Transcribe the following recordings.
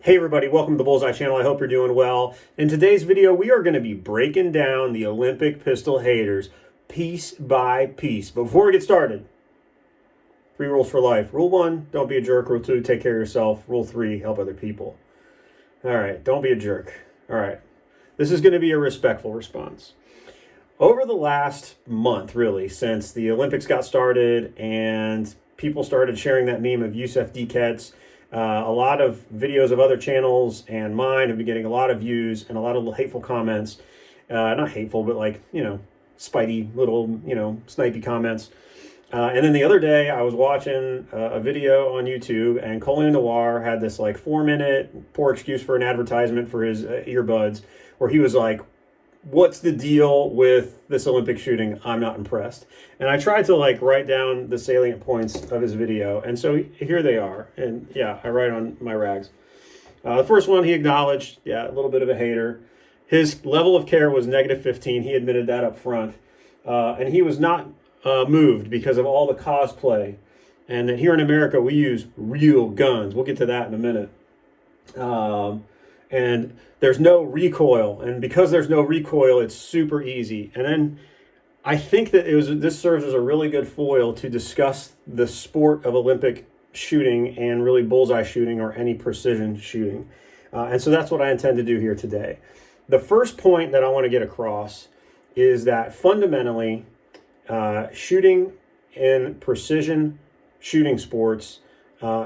Hey everybody, welcome to the Bullseye channel. I hope you're doing well. In today's video, we are going to be breaking down the Olympic pistol haters piece by piece. But before we get started, 3 rules for life. Rule 1, don't be a jerk. Rule 2, take care of yourself. Rule 3, help other people. All right, don't be a jerk. All right, this is going to be a respectful response. Over the last month, really, since the Olympics got started and people started sharing that meme of Yusuf Dikets, a lot of videos of other channels and mine have been getting a lot of views and a lot of hateful comments. Not hateful, but like, spitey little, snipey comments. And then the other day I was watching a video on YouTube and Colion Noir had this like 4-minute poor excuse for an advertisement for his earbuds where he was like, what's the deal with this Olympic shooting? I'm not impressed. And I tried to like write down the salient points of his video. And so here they are. And yeah, I write on my rags. The first one, he acknowledged, a little bit of a hater. His level of care was -15. He admitted that up front. And he was not moved because of all the cosplay. And that here in America, we use real guns. We'll get to that in a minute. And there's no recoil, and because there's no recoil, it's super easy. And then I think that this serves as a really good foil to discuss the sport of Olympic shooting and really bullseye shooting or any precision shooting. And so that's what I intend to do here today. The first point that I want to get across is that fundamentally, shooting in precision shooting sports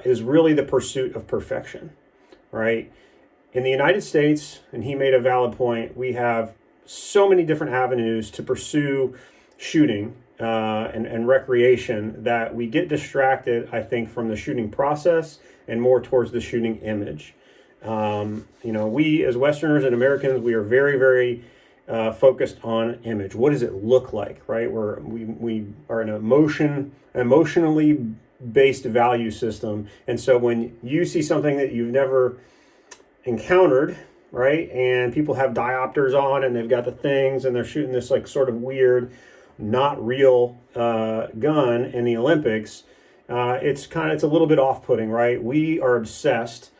is really the pursuit of perfection, right? In the United States, and he made a valid point, we have so many different avenues to pursue shooting and recreation that we get distracted, I think, from the shooting process and more towards the shooting image. We as Westerners and Americans, we are very, very focused on image. What does it look like, right? We are an emotionally based value system. And so when you see something that you've never encountered, right, and people have diopters on and they've got the things and they're shooting this like sort of weird not real gun in the Olympics, it's a little bit off-putting, right? We are obsessed,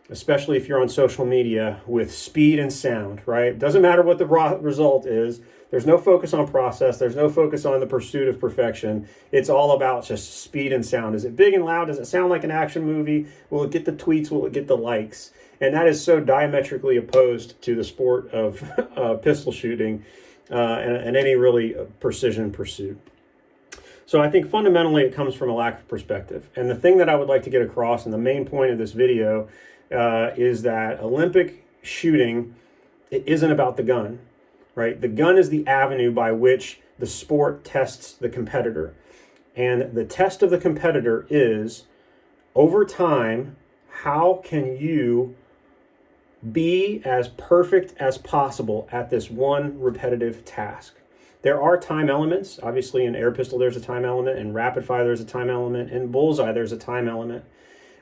especially if you're on social media, with speed and sound, right? Doesn't matter what the result is. There's no focus on process. There's no focus on the pursuit of perfection. It's all about just speed and sound. Is it big and loud? Does it sound like an action movie? Will it get the tweets? Will it get the likes? And that is so diametrically opposed to the sport of pistol shooting and any really precision pursuit. So I think fundamentally it comes from a lack of perspective. And the thing that I would like to get across, and the main point of this video, is that Olympic shooting, it isn't about the gun, right? The gun is the avenue by which the sport tests the competitor. And the test of the competitor is, over time, how can you be as perfect as possible at this one repetitive task? There are time elements. Obviously, in air pistol, there's a time element. In rapid fire, there's a time element. In bullseye, there's a time element.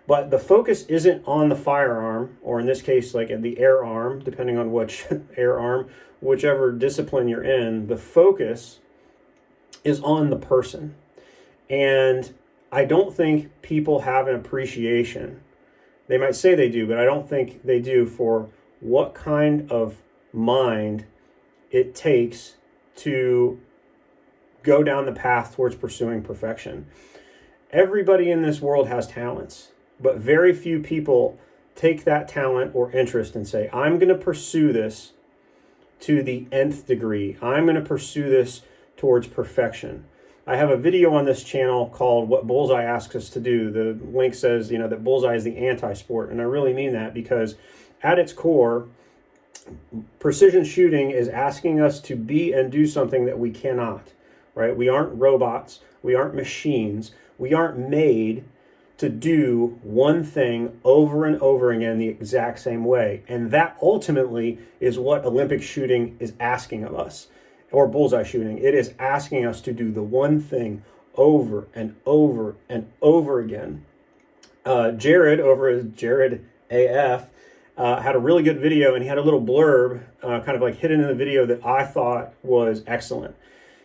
But the focus isn't on the firearm, or in this case, like in the air arm, depending on which air arm, whichever discipline you're in, the focus is on the person. And I don't think people have an appreciation. They might say they do, but I don't think they do for what kind of mind it takes to go down the path towards pursuing perfection. Everybody in this world has talents, but very few people take that talent or interest and say, I'm going to pursue this to the nth degree. I'm going to pursue this towards perfection. I have a video on this channel called What Bullseye Asks Us to Do. The link says, that Bullseye is the anti-sport. And I really mean that because at its core, precision shooting is asking us to be and do something that we cannot, right? We aren't robots. We aren't machines. We aren't made to do one thing over and over again the exact same way. And that ultimately is what Olympic shooting is asking of us. Or bullseye shooting, it is asking us to do the one thing over and over and over again. Jared, over at Jared AF, had a really good video, and he had a little blurb kind of like hidden in the video that I thought was excellent.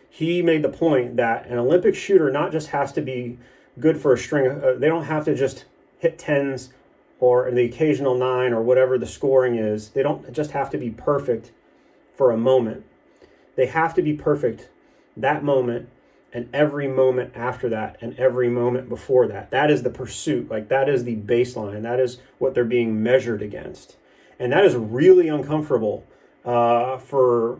He made the point that an Olympic shooter not just has to be good for a string, they don't have to just hit 10s or the occasional 9 or whatever the scoring is. They don't just have to be perfect for a moment. They have to be perfect that moment and every moment after that and every moment before that. That is the pursuit. Like, that is the baseline. That is what they're being measured against. And that is really uncomfortable for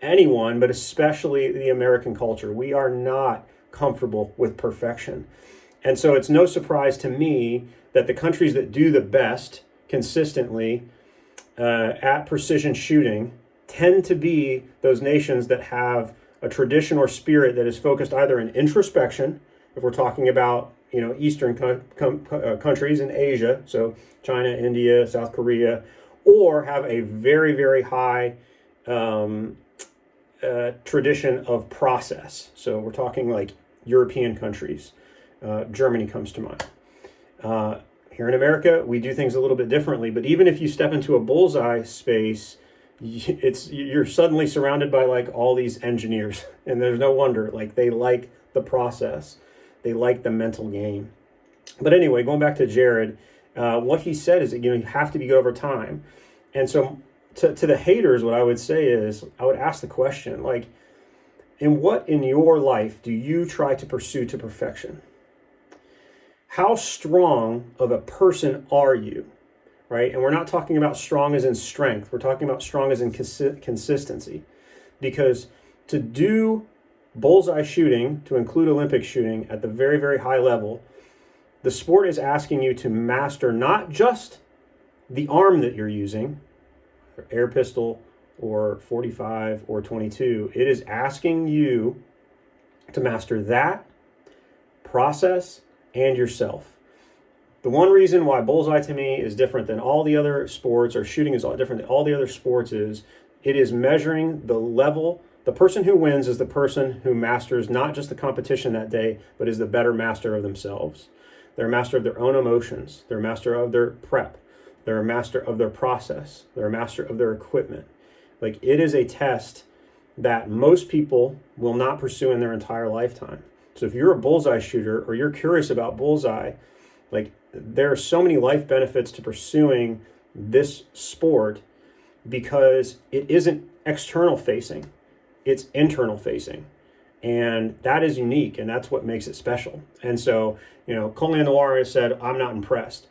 anyone, but especially the American culture. We are not comfortable with perfection. And so it's no surprise to me that the countries that do the best consistently at precision shooting tend to be those nations that have a tradition or spirit that is focused either in introspection, if we're talking about, Eastern countries in Asia, so China, India, South Korea, or have a very, very high tradition of process. So we're talking like European countries. Germany comes to mind. Here in America, we do things a little bit differently, but even if you step into a Bullseye space, you're suddenly surrounded by like all these engineers, and there's no wonder. Like, they like the process, they like the mental game. But anyway, going back to Jared, what he said is that you have to be good over time. And so to the haters, what I would say is, I would ask the question, like, in your life do you try to pursue to perfection? How strong of a person are you? Right? And we're not talking about strong as in strength. We're talking about strong as in consistency. Because to do bullseye shooting, to include Olympic shooting at the very, very high level, the sport is asking you to master not just the arm that you're using, air pistol or 45 or 22. It is asking you to master that process and yourself. The one reason why bullseye to me is different than all the other sports, or shooting is different than all the other sports, is it is measuring the level. The person who wins is the person who masters not just the competition that day, but is the better master of themselves. They're a master of their own emotions. They're a master of their prep. They're a master of their process. They're a master of their equipment. Like, it is a test that most people will not pursue in their entire lifetime. So if you're a bullseye shooter or you're curious about bullseye, like, there are so many life benefits to pursuing this sport, because it isn't external facing, it's internal facing. And that is unique, and that's what makes it special. And so, Colion Noir has said, I'm not impressed.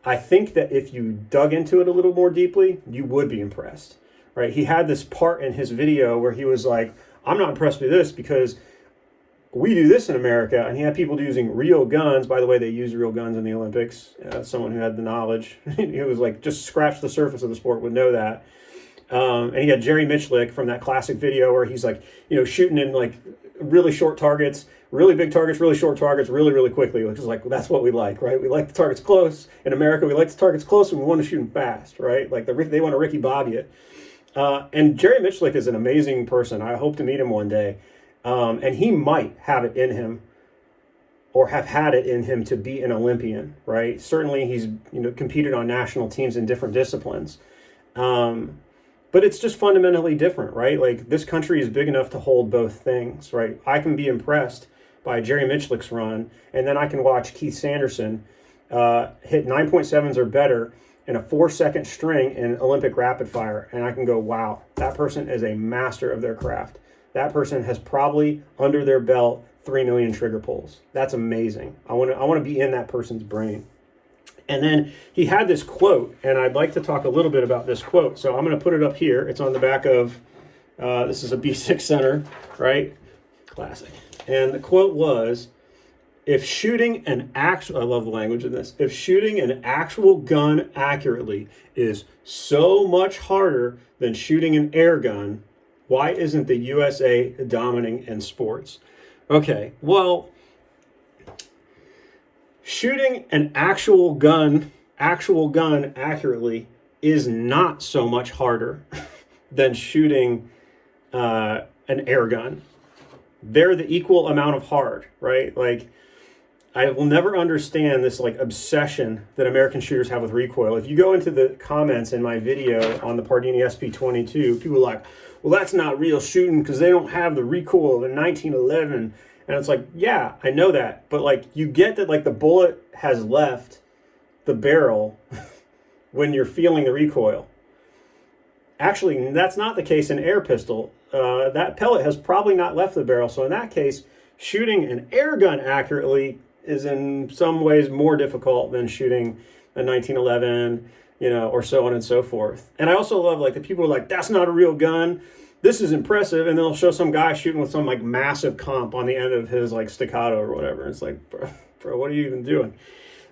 I think that if you dug into it a little more deeply, you would be impressed, right? He had this part in his video where he was like, I'm not impressed with this because we do this in America, and he had people using real guns. By the way, they use real guns in the Olympics. Someone who had the knowledge, it was like just scratch the surface of the sport would know that. And he had Jerry Miculek from that classic video where he's like, shooting in like really short targets, really big targets, really short targets, really, really quickly. Which is like, that's what we like, right? We like the targets close. In America, we like the targets close, and we want to shoot them fast, right? Like they want to Ricky Bobby it. And Jerry Miculek is an amazing person. I hope to meet him one day. And he might have it in him, or have had it in him, to be an Olympian, right? Certainly he's competed on national teams in different disciplines. But it's just fundamentally different, right? Like, this country is big enough to hold both things, right? I can be impressed by Jerry Miculek's run, and then I can watch Keith Sanderson hit 9.7s or better in a 4-second string in Olympic rapid fire, and I can go, wow, that person is a master of their craft. That person has probably under their belt 3 million trigger pulls. That's amazing. I want to be in that person's brain. And then he had this quote, and I'd like to talk a little bit about this quote. So I'm going to put it up here. It's on the back of, this is a B6 Center, right? Classic. And the quote was, I love the language in this. If shooting an actual gun accurately is so much harder than shooting an air gun, why isn't the USA dominating in sports? Okay, well, shooting an actual gun accurately is not so much harder than shooting an air gun. They're the equal amount of hard, right? Like, I will never understand this like obsession that American shooters have with recoil. If you go into the comments in my video on the Pardini SP22, people are like, well, that's not real shooting because they don't have the recoil of a 1911. And it's like, yeah, I know that. But like, you get that like the bullet has left the barrel when you're feeling the recoil. Actually, that's not the case in air pistol. That pellet has probably not left the barrel. So in that case, shooting an air gun accurately is in some ways more difficult than shooting a 1911, or so on and so forth. And I also love, like, the people who are like, that's not a real gun. This is impressive. And they'll show some guy shooting with some, like, massive comp on the end of his, like, staccato or whatever. It's like, bro, what are you even doing?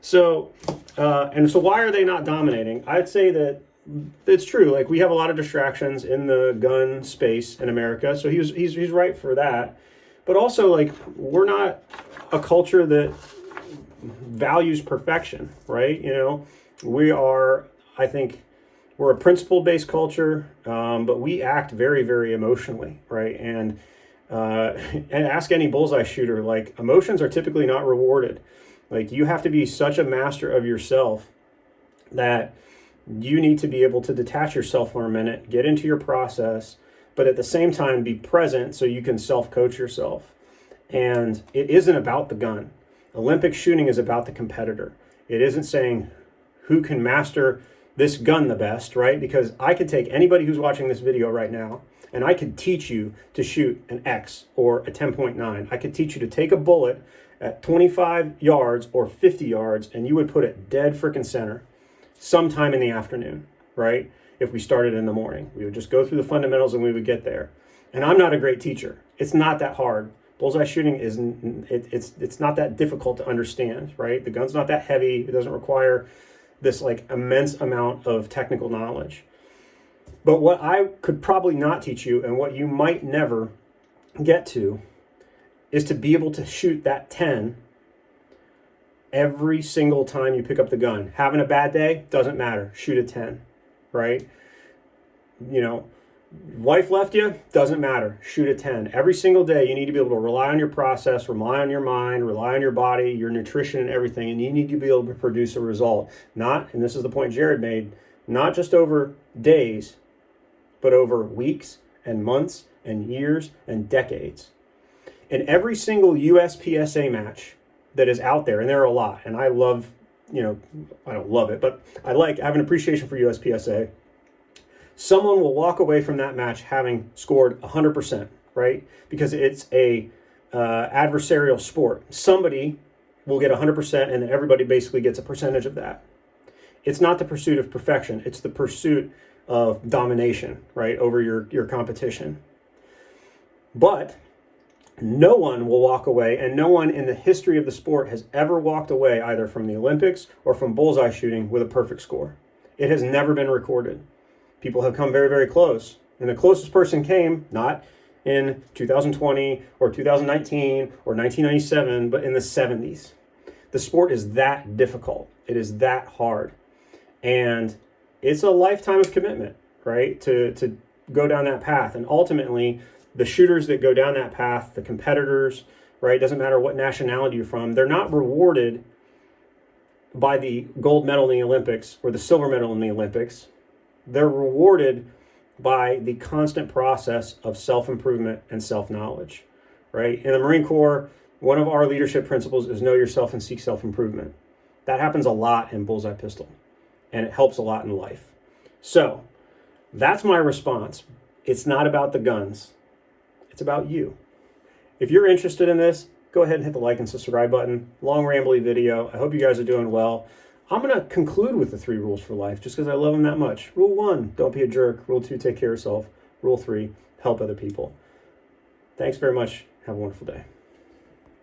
So, so why are they not dominating? I'd say that it's true. Like, we have a lot of distractions in the gun space in America. So he's right for that. But also, like, we're not a culture that values perfection, right? We are, I think, we're a principle-based culture, but we act very, very emotionally, right? And ask any bullseye shooter, like, emotions are typically not rewarded. Like, you have to be such a master of yourself that you need to be able to detach yourself for a minute, get into your process, but at the same time be present so you can self-coach yourself. And it isn't about the gun. Olympic shooting is about the competitor. It isn't saying who can master this gun the best, right? Because I could take anybody who's watching this video right now and I could teach you to shoot an X or a 10.9. I could teach you to take a bullet at 25 yards or 50 yards and you would put it dead frickin' center sometime in the afternoon, right? If we started in the morning, we would just go through the fundamentals and we would get there. And I'm not a great teacher. It's not that hard. Bullseye shooting it's not that difficult to understand, right? The gun's not that heavy. It doesn't require this, like, immense amount of technical knowledge. But what I could probably not teach you, and what you might never get to, is to be able to shoot that 10 every single time you pick up the gun. Having a bad day, doesn't matter. Shoot a 10, right? Wife left you, doesn't matter. Shoot a 10. Every single day, you need to be able to rely on your process, rely on your mind, rely on your body, your nutrition and everything, and you need to be able to produce a result. Not, and this is the point Jared made, not just over days, but over weeks and months and years and decades. In every single USPSA match that is out there, and there are a lot, and I love, I don't love it, but I have an appreciation for USPSA. Someone will walk away from that match having scored 100%, right? Because it's a adversarial sport. Somebody will get 100% and then everybody basically gets a percentage of that. It's not the pursuit of perfection. It's the pursuit of domination, right, over your competition. But no one will walk away, and no one in the history of the sport has ever walked away either from the Olympics or from bullseye shooting with a perfect score. It has never been recorded. People have come very, very close. And the closest person came not in 2020 or 2019 or 1997, but in the 70s. The sport is that difficult. It is that hard. And it's a lifetime of commitment, right, to go down that path. And ultimately, the shooters that go down that path, the competitors, right, doesn't matter what nationality you're from, they're not rewarded by the gold medal in the Olympics or the silver medal in the Olympics. They're rewarded by the constant process of self-improvement and self-knowledge, right? In the Marine Corps, one of our leadership principles is know yourself and seek self-improvement. That happens a lot in bullseye pistol, and it helps a lot in life. So that's my response. It's not about the guns. It's about you. If you're interested in this, go ahead and hit the like and subscribe button. Long, rambly video. I hope you guys are doing well. I'm going to conclude with the 3 rules for life just because I love them that much. Rule 1, don't be a jerk. Rule 2, take care of yourself. Rule 3, help other people. Thanks very much. Have a wonderful day.